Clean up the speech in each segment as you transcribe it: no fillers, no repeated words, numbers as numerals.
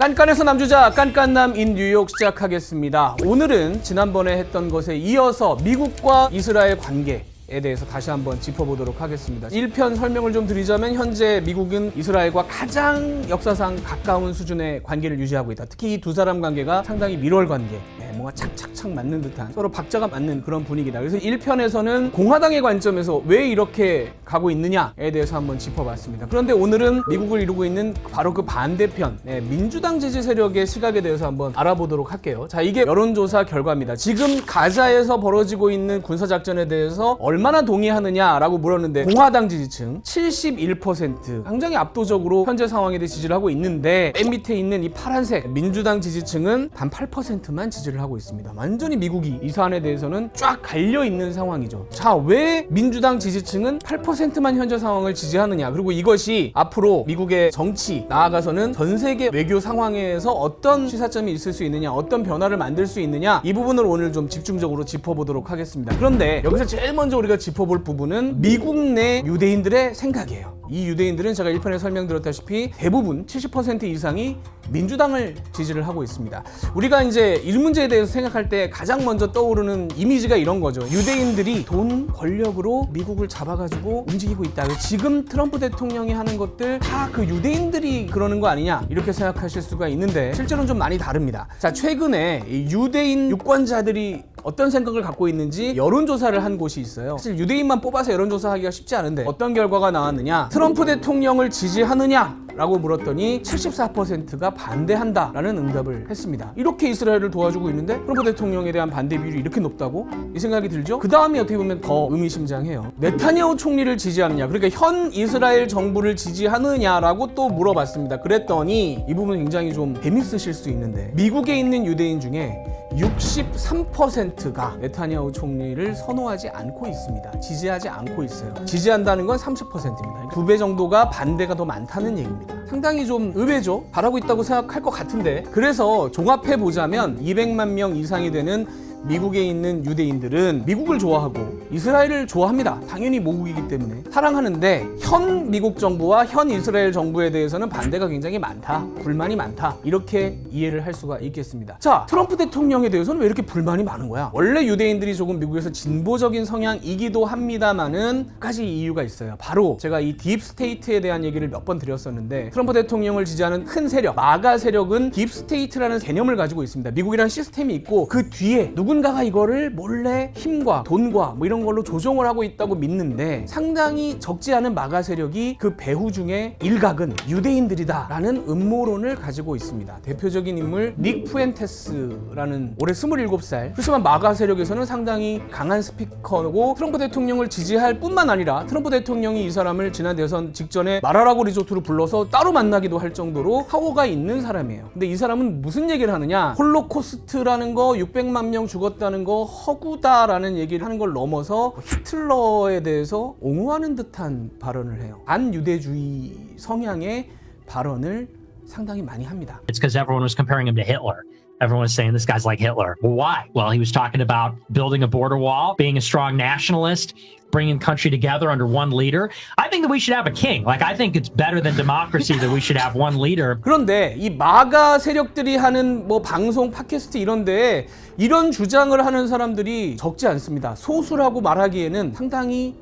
깐깐해서 남주자 깐깐남인 뉴욕 시작하겠습니다. 오늘은 지난번에 했던 것에 이어서 미국과 이스라엘 관계에 대해서 다시 한번 짚어보도록 하겠습니다. 1편 설명을 좀 드리자면 현재 미국은 이스라엘과 가장 역사상 가까운 수준의 관계를 유지하고 있다. 특히 이 두 사람 관계가 상당히 밀월 관계, 뭔가 착착착 맞는 듯한, 서로 박자가 맞는 그런 분위기다. 그래서 1편에서는 공화당의 관점에서 왜 이렇게 가고 있느냐에 대해서 한번 짚어봤습니다. 그런데 오늘은 미국을 이루고 있는 바로 그 반대편, 민주당 지지 세력의 시각에 대해서 한번 알아보도록 할게요. 자, 이게 여론조사 결과입니다. 지금 가자에서 벌어지고 있는 군사작전에 대해서 얼마나 동의하느냐라고 물었는데 공화당 지지층 71%, 굉장히 압도적으로 현재 상황에 대해 지지를 하고 있는데, 맨 밑에 있는 이 파란색 민주당 지지층은 단 8%만 지지를 하고 있습니다. 완전히 미국이 이 사안에 대해서는 쫙 갈려있는 상황이죠. 자, 왜 민주당 지지층은 8%만 현재 상황을 지지하느냐, 그리고 이것이 앞으로 미국의 정치, 나아가서는 전 세계 외교 상황에서 어떤 시사점이 있을 수 있느냐, 어떤 변화를 만들 수 있느냐, 이 부분을 오늘 좀 집중적으로 짚어보도록 하겠습니다. 그런데 여기서 제일 먼저 우리가 짚어볼 부분은 미국 내 유대인들의 생각이에요. 이 유대인들은 제가 1편에 설명드렸다시피 대부분 70% 이상이 민주당을 지지를 하고 있습니다. 우리가 이제 이 문제에 대해서 생각할 때 가장 먼저 떠오르는 이미지가 이런 거죠. 유대인들이 돈, 권력으로 미국을 잡아가지고 움직이고 있다. 지금 트럼프 대통령이 하는 것들 다 그 유대인들이 그러는 거 아니냐, 이렇게 생각하실 수가 있는데 실제로는 좀 많이 다릅니다. 자, 최근에 유대인 유권자들이 어떤 생각을 갖고 있는지 여론조사를 한 곳이 있어요. 사실 유대인만 뽑아서 여론조사하기가 쉽지 않은데 어떤 결과가 나왔느냐, 트럼프 대통령을 지지하느냐 라고 물었더니 74%가 반대한다라는 응답을 했습니다. 이렇게 이스라엘을 도와주고 있는데 트럼프 대통령에 대한 반대 비율이 이렇게 높다고? 이 생각이 들죠? 그 다음이 어떻게 보면 더 의미심장해요. 네타냐후 총리를 지지하느냐, 그러니까 현 이스라엘 정부를 지지하느냐라고 또 물어봤습니다. 그랬더니 이 부분 굉장히 좀 재밌으실 수 있는데, 미국에 있는 유대인 중에 63%가 네타냐후 총리를 선호하지 않고 있습니다. 지지하지 않고 있어요. 지지한다는 건 30%입니다. 2배 정도가 반대가 더 많다는 얘기입니다. 상당히 좀 의외죠? 바라고 있다고 생각할 것 같은데, 그래서 종합해보자면 200만 명 이상이 되는 미국에 있는 유대인들은 미국을 좋아하고 이스라엘을 좋아합니다. 당연히 모국이기 때문에 사랑하는데, 현 미국 정부와 현 이스라엘 정부에 대해서는 반대가 굉장히 많다, 불만이 많다, 이렇게 이해를 할 수가 있겠습니다. 자, 트럼프 대통령에 대해서는 왜 이렇게 불만이 많은 거야? 원래 유대인들이 조금 미국에서 진보적인 성향이기도 합니다만은 몇 가지 이유가 있어요. 바로 제가 이 딥스테이트에 대한 얘기를 몇 번 드렸었는데, 트럼프 대통령을 지지하는 큰 세력, 마가 세력은 딥스테이트라는 개념을 가지고 있습니다. 미국이라는 시스템이 있고 그 뒤에 누군가가 이거를 몰래 힘과 돈과 뭐 이런 걸로 조종을 하고 있다고 믿는데, 상당히 적지 않은 마가 세력이 그 배후 중에 일각은 유대인들이다라는 음모론을 가지고 있습니다. 대표적인 인물 닉 푸엔테스라는 올해 27살, 그렇지만 마가 세력에서는 상당히 강한 스피커고, 트럼프 대통령을 지지할 뿐만 아니라 트럼프 대통령이 이 사람을 지난 대선 직전에 마라라고 리조트로 불러서 따로 만나기도 할 정도로 파워가 있는 사람이에요. 근데 이 사람은 무슨 얘기를 하느냐, 홀로코스트라는 거, 600만 명 죽었다는 거 허구다라는 얘기를 하는 걸 넘어서 히틀러에 대해서 옹호하는 듯한 발언을 해요. 반유대주의 성향의 발언을 상당히 많이 합니다. It's because everyone was comparing him to Hitler. Everyone was saying this guy's like Hitler. Well, why? Well, he was talking about building a border wall, being a strong nationalist, bringing country together under one leader. I think that we should have a king. Like, I think it's better than democracy that we should have one leader. 그런데 이 마가 세력들이 하는 뭐 방송, 팟캐스트 이런데 이런 주장을 하는 사람들이 적지 않습니다. 소수라고 말하기에는 상당히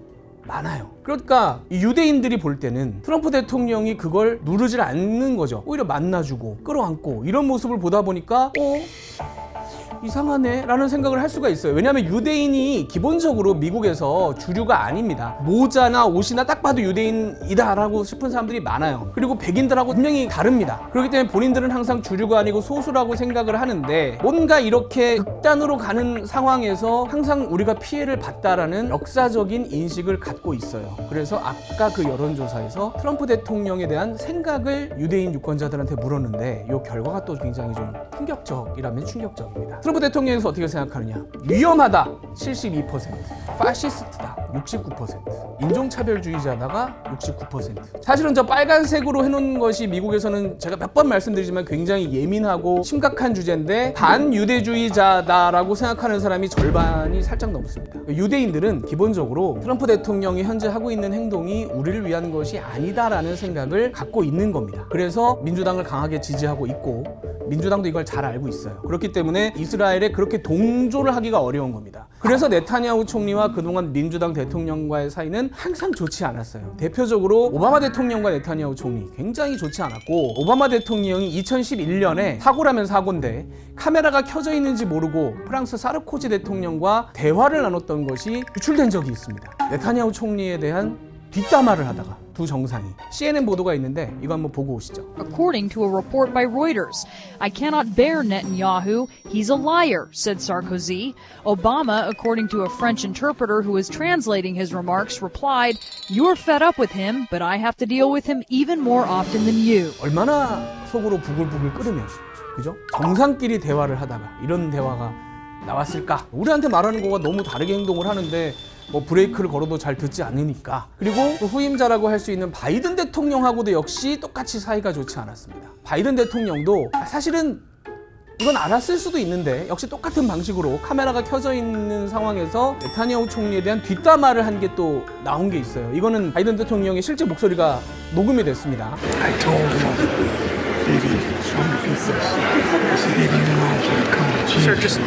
많아요. 그러니까 유대인들이 볼 때는 트럼프 대통령이 그걸 누르질 않는 거죠. 오히려 만나주고 끌어안고 이런 모습을 보다 보니까 이상하네 라는 생각을 할 수가 있어요. 왜냐하면 유대인이 기본적으로 미국에서 주류가 아닙니다. 모자나 옷이나 딱 봐도 유대인이다 라고 싶은 사람들이 많아요. 그리고 백인들하고 분명히 다릅니다. 그렇기 때문에 본인들은 항상 주류가 아니고 소수라고 생각을 하는데, 뭔가 이렇게 극단으로 가는 상황에서 항상 우리가 피해를 봤다라는 역사적인 인식을 갖고 있어요. 그래서 아까 그 여론조사에서 트럼프 대통령에 대한 생각을 유대인 유권자들한테 물었는데, 이 결과가 또 굉장히 좀 충격적이라면 충격적입니다. 트럼프 대통령에서 어떻게 생각하느냐? 위험하다 72%, 파시스트다 69%, 인종차별주의자다가 69%. 사실은 저 빨간색으로 해놓은 것이 미국에서는 제가 몇 번 말씀드리지만 굉장히 예민하고 심각한 주제인데 반유대주의자다라고 생각하는 사람이 절반이 살짝 넘습니다. 유대인들은 기본적으로 트럼프 대통령이 현재 하고 있는 행동이 우리를 위한 것이 아니다라는 생각을 갖고 있는 겁니다. 그래서 민주당을 강하게 지지하고 있고 민주당도 이걸 잘 알고 있어요. 그렇기 때문에 이스라엘에 그렇게 동조를 하기가 어려운 겁니다. 그래서 네타냐후 총리와 그동안 민주당 대통령과의 사이는 항상 좋지 않았어요. 대표적으로 오바마 대통령과 네타냐후 총리 굉장히 좋지 않았고, 오바마 대통령이 2011년에 사고라면 사고인데 카메라가 켜져 있는지 모르고 프랑스 사르코지 대통령과 대화를 나눴던 것이 유출된 적이 있습니다. 네타냐후 총리에 대한 뒷담화를 하다가 두 정상이. CNN 보도가 있는데 이거 한번 보고 오시죠. According to a report by Reuters, I cannot bear Netanyahu. He's a liar, said Sarkozy. Obama, according to a French interpreter who was translating his remarks, replied, "You're fed up with him, but I have to deal with him even more often than you." 얼마나 속으로 부글부글 끓으면, 그죠? 정상끼리 대화를 하다가 이런 대화가 나왔을까? 우리한테 말하는 거가 너무 다르게 행동을 하는데 뭐 브레이크를 걸어도 잘 듣지 않으니까. 그리고 또 후임자라고 할 수 있는 바이든 대통령하고도 역시 똑같이 사이가 좋지 않았습니다. 바이든 대통령도 사실은 이건 알았을 수도 있는데 역시 똑같은 방식으로 카메라가 켜져 있는 상황에서 네타냐후 총리에 대한 뒷담화를 한 게 또 나온 게 있어요. 이거는 바이든 대통령의 실제 목소리가 녹음이 됐습니다. I told him, baby, I'm a princess. I said, baby, you know I can't come with you. Sure, just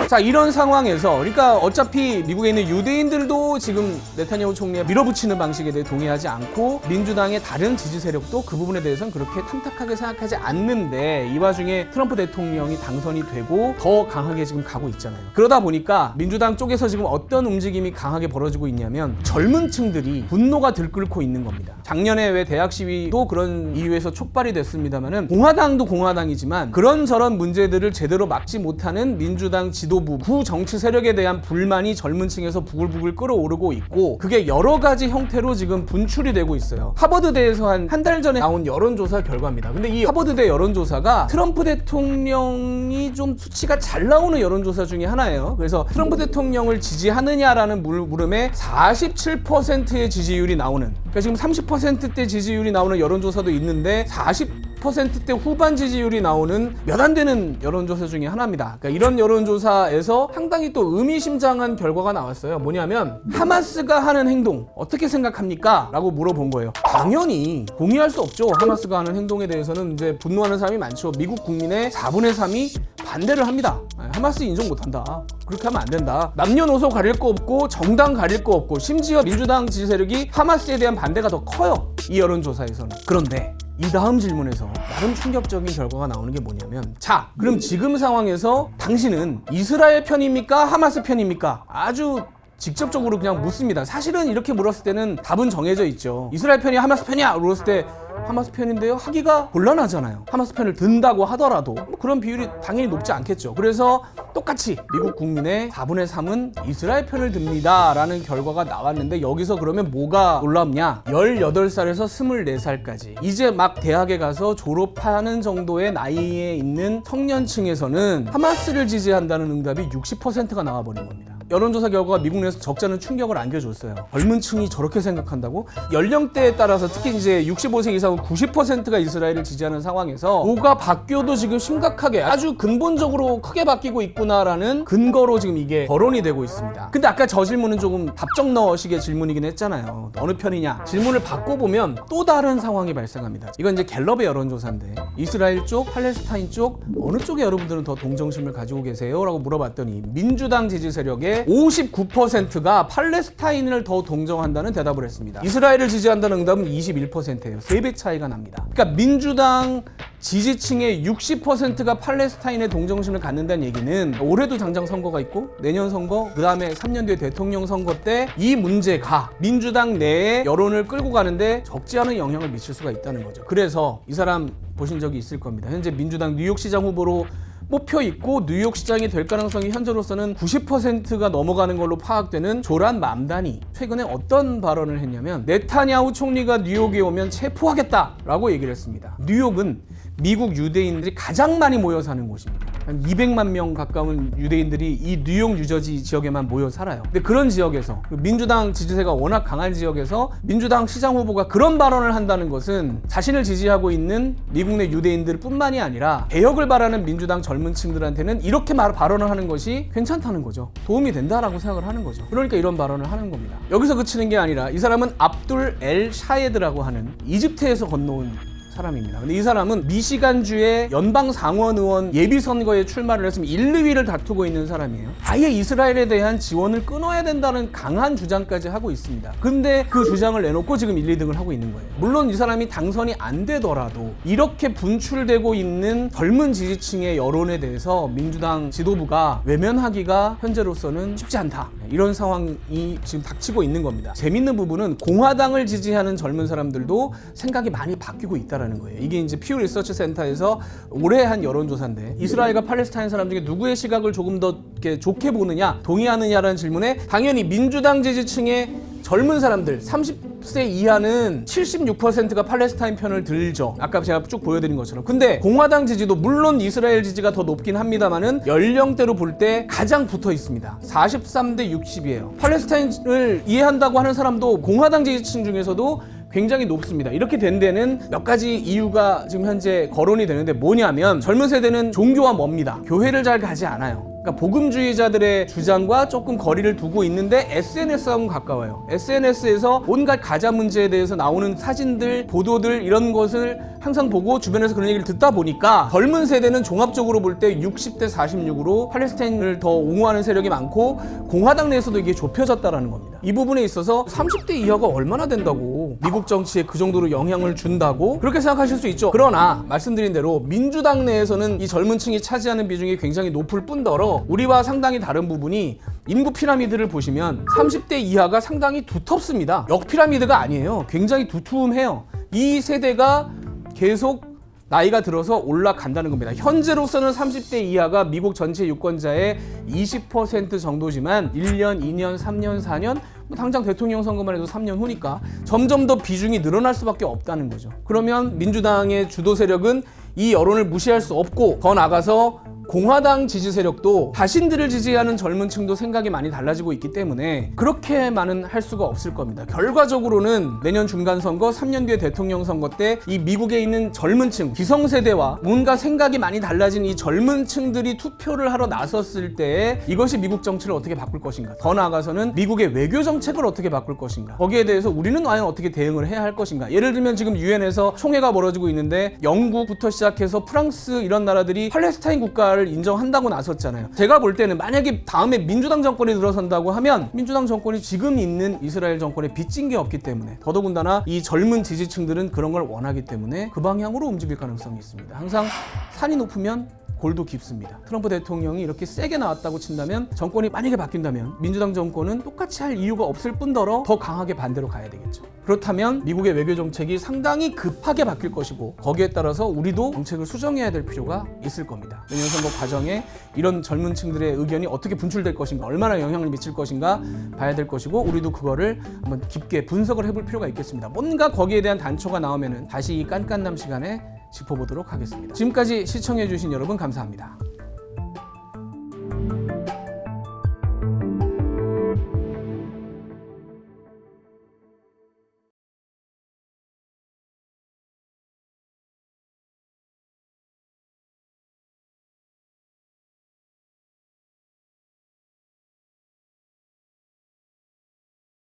자, 이런 상황에서 그러니까 어차피 미국에 있는 유대인들도 지금 네타냐후 총리에 밀어붙이는 방식에 대해 동의하지 않고 민주당의 다른 지지 세력도 그 부분에 대해서는 그렇게 탐탁하게 생각하지 않는데 이 와중에 트럼프 대통령이 당선이 되고 더 강하게 지금 가고 있잖아요. 그러다 보니까 민주당 쪽에서 지금 어떤 움직임이 강하게 벌어지고 있냐면 젊은 층들이 분노가 들끓고 있는 겁니다. 작년에 왜 대학 시위도 그런 이유에서 촉발이 됐습니다만은 공화당도 공화당이지만 그런저런 문제들을 제대로 막지 못하는 민주당 지도부 구 정치 세력에 대한 불만이 젊은 층에서 부글부글 끓어오르고 있고 그게 여러 가지 형태로 지금 분출이 되고 있어요. 하버드대에서 한 달 전에 나온 여론조사 결과입니다. 근데 이 하버드대 여론조사가 트럼프 대통령이 좀 수치가 잘 나오는 여론조사 중에 하나예요. 그래서 트럼프 대통령을 지지하느냐라는 물음에 47%의 지지율이 나오는, 그러니까 지금 30%대 지지율이 나오는 여론조사도 있는데 40%대 후반 지지율이 나오는 몇 안 되는 여론조사 중에 하나입니다. 그러니까 이런 여론조사에서 상당히 또 의미심장한 결과가 나왔어요. 뭐냐면 하마스가 하는 행동 어떻게 생각합니까? 라고 물어본 거예요. 당연히 동의할 수 없죠. 하마스가 하는 행동에 대해서는 이제 분노하는 사람이 많죠. 미국 국민의 4분의 3이 반대를 합니다. 하마스 인정 못한다. 그렇게 하면 안 된다. 남녀노소 가릴 거 없고 정당 가릴 거 없고 심지어 민주당 지지 세력이 하마스에 대한 반대가 더 커요. 이 여론조사에서는. 그런데 이 다음 질문에서 나름 충격적인 결과가 나오는 게 뭐냐면, 자, 그럼 지금 상황에서 당신은 이스라엘 편입니까? 하마스 편입니까? 아주 직접적으로 그냥 묻습니다. 사실은 이렇게 물었을 때는 답은 정해져 있죠. 이스라엘 편이야? 하마스 편이야? 물었을 때 하마스 편인데요? 하기가 곤란하잖아요. 하마스 편을 든다고 하더라도 뭐 그런 비율이 당연히 높지 않겠죠. 그래서 똑같이 미국 국민의 4분의 3은 이스라엘 편을 듭니다 라는 결과가 나왔는데, 여기서 그러면 뭐가 놀랍냐? 18살에서 24살까지 이제 막 대학에 가서 졸업하는 정도의 나이에 있는 청년층에서는 하마스를 지지한다는 응답이 60%가 나와버린 겁니다. 여론조사 결과가 미국 내에서 적잖은 충격을 안겨줬어요. 젊은 층이 저렇게 생각한다고? 연령대에 따라서 특히 이제 65세 이상은 90%가 이스라엘을 지지하는 상황에서 뭐가 바뀌어도 지금 심각하게 아주 근본적으로 크게 바뀌고 있구나라는 근거로 지금 이게 거론이 되고 있습니다. 근데 아까 저 질문은 조금 답정너식의 질문이긴 했잖아요. 어느 편이냐? 질문을 바꿔보면 또 다른 상황이 발생합니다. 이건 이제 갤럽의 여론조사인데 이스라엘 쪽, 팔레스타인 쪽 어느 쪽에 여러분들은 더 동정심을 가지고 계세요? 라고 물어봤더니 민주당 지지 세력의 59%가 팔레스타인을 더 동정한다는 대답을 했습니다. 이스라엘을 지지한다는 응답은 21%예요. 3배 차이가 납니다. 그러니까 민주당 지지층의 60%가 팔레스타인에 동정심을 갖는다는 얘기는 올해도 당장 선거가 있고 내년 선거, 그 다음에 3년 뒤에 대통령 선거 때 이 문제가 민주당 내에 여론을 끌고 가는데 적지 않은 영향을 미칠 수가 있다는 거죠. 그래서 이 사람 보신 적이 있을 겁니다. 현재 민주당 뉴욕시장 후보로 뽑혀 있고 뉴욕시장이 될 가능성이 현재로서는 90%가 넘어가는 걸로 파악되는 조란 맘다니 최근에 어떤 발언을 했냐면 네타냐후 총리가 뉴욕에 오면 체포하겠다라고 얘기를 했습니다. 뉴욕은 미국 유대인들이 가장 많이 모여 사는 곳입니다. 한 200만 명 가까운 유대인들이 이 뉴욕, 뉴저지 지역에만 모여 살아요. 근데 그런 지역에서 민주당 지지세가 워낙 강한 지역에서 민주당 시장 후보가 그런 발언을 한다는 것은 자신을 지지하고 있는 미국 내 유대인들 뿐만이 아니라 개혁을 바라는 민주당 젊은 층들한테는 이렇게 발언을 하는 것이 괜찮다는 거죠. 도움이 된다라고 생각을 하는 거죠. 그러니까 이런 발언을 하는 겁니다. 여기서 그치는 게 아니라 이 사람은 압둘 엘 샤예드라고 하는 이집트에서 건너온 사람입니다. 근데 이 사람은 미시간주의 연방 상원 의원 예비 선거에 출마를 했으면 1, 2위를 다투고 있는 사람이에요. 아예 이스라엘에 대한 지원을 끊어야 된다는 강한 주장까지 하고 있습니다. 근데 그 주장을 내놓고 지금 1, 2등을 하고 있는 거예요. 물론 이 사람이 당선이 안 되더라도 이렇게 분출되고 있는 젊은 지지층의 여론에 대해서 민주당 지도부가 외면하기가 현재로서는 쉽지 않다. 이런 상황이 지금 닥치고 있는 겁니다. 재밌는 부분은 공화당을 지지하는 젊은 사람들도 생각이 많이 바뀌고 있다는 거예요. 이게 이제 퓨 리서치 센터에서 올해 한 여론조사인데 이스라엘과 팔레스타인 사람 중에 누구의 시각을 조금 더 이렇게 좋게 보느냐, 동의하느냐라는 질문에 당연히 민주당 지지층의 젊은 사람들 30세 이하는 76%가 팔레스타인 편을 들죠. 아까 제가 쭉 보여드린 것처럼. 근데 공화당 지지도 물론 이스라엘 지지가 더 높긴 합니다만은 연령대로 볼 때 가장 붙어 있습니다. 43대 60이에요. 팔레스타인을 이해한다고 하는 사람도 공화당 지지층 중에서도 굉장히 높습니다. 이렇게 된 데는 몇 가지 이유가 지금 현재 거론이 되는데 뭐냐면 젊은 세대는 종교와 멉니다. 교회를 잘 가지 않아요. 그러니까 복음주의자들의 주장과 조금 거리를 두고 있는데 SNS하고는 가까워요. SNS에서 온갖 가짜 문제에 대해서 나오는 사진들, 보도들 이런 것을 항상 보고 주변에서 그런 얘기를 듣다 보니까 젊은 세대는 종합적으로 볼 때 60대 46으로 팔레스타인을 더 옹호하는 세력이 많고 공화당 내에서도 이게 좁혀졌다라는 겁니다. 이 부분에 있어서 30대 이하가 얼마나 된다고 미국 정치에 그 정도로 영향을 준다고 그렇게 생각하실 수 있죠. 그러나 말씀드린 대로 민주당 내에서는 이 젊은 층이 차지하는 비중이 굉장히 높을 뿐더러 우리와 상당히 다른 부분이 인구 피라미드를 보시면 30대 이하가 상당히 두텁습니다. 역 피라미드가 아니에요. 굉장히 두툼해요. 이 세대가 계속 나이가 들어서 올라간다는 겁니다. 현재로서는 30대 이하가 미국 전체 유권자의 20% 정도지만 1년, 2년, 3년, 4년 당장 대통령 선거만 해도 3년 후니까 점점 더 비중이 늘어날 수밖에 없다는 거죠. 그러면 민주당의 주도 세력은 이 여론을 무시할 수 없고 더 나아가서 공화당 지지 세력도 자신들을 지지하는 젊은 층도 생각이 많이 달라지고 있기 때문에 그렇게만은 할 수가 없을 겁니다. 결과적으로는 내년 중간선거, 3년 뒤에 대통령 선거 때 이 미국에 있는 젊은 층, 기성세대와 뭔가 생각이 많이 달라진 이 젊은 층들이 투표를 하러 나섰을 때 이것이 미국 정치를 어떻게 바꿀 것인가, 더 나아가서는 미국의 외교 정책을 어떻게 바꿀 것인가, 거기에 대해서 우리는 과연 어떻게 대응을 해야 할 것인가. 예를 들면 지금 유엔에서 총회가 벌어지고 있는데 영국부터 시작해서 프랑스 이런 나라들이 팔레스타인 국가 를 인정한다고 나섰잖아요. 제가 볼 때는 만약에 다음에 민주당 정권이 들어선다고 하면 민주당 정권이 지금 있는 이스라엘 정권에 빚진 게 없기 때문에 더더군다나 이 젊은 지지층들은 그런 걸 원하기 때문에 그 방향으로 움직일 가능성이 있습니다. 항상 산이 높으면 골도 깊습니다. 트럼프 대통령이 이렇게 세게 나왔다고 친다면 정권이 만약에 바뀐다면 민주당 정권은 똑같이 할 이유가 없을 뿐더러 더 강하게 반대로 가야 되겠죠. 그렇다면 미국의 외교 정책이 상당히 급하게 바뀔 것이고 거기에 따라서 우리도 정책을 수정해야 될 필요가 있을 겁니다. 내년 선거 과정에 이런 젊은 층들의 의견이 어떻게 분출될 것인가, 얼마나 영향을 미칠 것인가 봐야 될 것이고 우리도 그거를 한번 깊게 분석을 해볼 필요가 있겠습니다. 뭔가 거기에 대한 단초가 나오면은 다시 이 깐깐남 시간에 짚어보도록 하겠습니다. 지금까지 시청해주신 여러분 감사합니다.